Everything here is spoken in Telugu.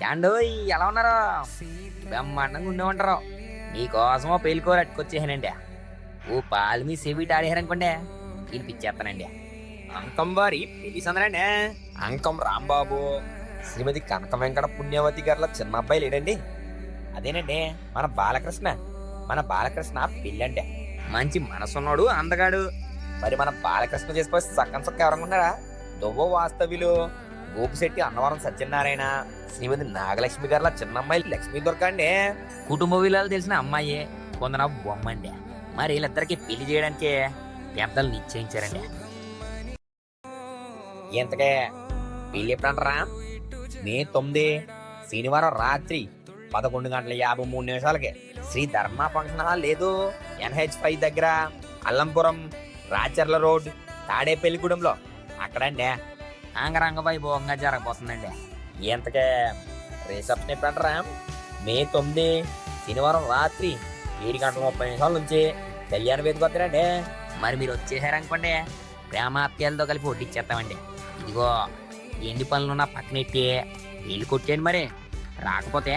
ఏండో ఎలా ఉన్నారో బ్రహ్మాండంగా ఉండేమంటారు. మీకోసం ఓ పెళ్ళికోరు అట్టుకొచ్చేసానండి. ఓ పాలు మీ సెవిటి ఆడేసారనుకోండి వినిపించేస్తానండి. అంకం వారి పెళ్లి సందరండి. అంకం రాంబాబు, శ్రీమతి కనక వెంకట పుణ్యవతి గారుల చిన్న అబ్బాయి లేడండి. అదేనండి మన బాలకృష్ణ పెళ్ళండి. మంచి మనసున్నాడు అందగాడు. మరి మన బాలకృష్ణ చేసిపోయి సక్కం సొక్క ఎవరంగా ఉన్నారా? దువ్వ వాస్తవ్యులు గోపిశెట్టి అన్నవరం సత్యనారాయణ, శ్రీమతి నాగలక్ష్మి గారుల చిన్న అమ్మాయి లక్ష్మీ దుర్గ అండి. కుటుంబ విలువలు తెలిసిన అమ్మాయి కొందన బొమ్మండి. మరి వీళ్ళిద్దరికి పెళ్లి చేయడానికి పెద్దలు నిశ్చయించారండి. ఇంతకే పెళ్లి ఎప్పుడంటారా? మే 9 శనివారం రాత్రి 11:53 శ్రీ ధర్మ ఫంక్షన్ హాల్ లేదు, NH5 దగ్గర, అల్లంపురం, రాచర్ల రోడ్, తాడేపల్లిగూడెంలో అక్కడండి. అంగరంగ వైభవంగా జరగబోతుందండి. ఇంతకే రిసెప్షన్ ఎప్పుడంటారా? మే 9 శనివారం రాత్రి 7:30 నుంచి కళ్యాణ వేదిక వద్దరండి. మరి మీరు వచ్చేసారనుకోండి ప్రేమాప్యాలతో కలిపి వడ్డిచ్చేస్తామండి. ఇదిగో ఎన్ని పనులున్నా పక్కనెట్టి వెళ్ళి కొట్టేయండి. మరి రాకపోతే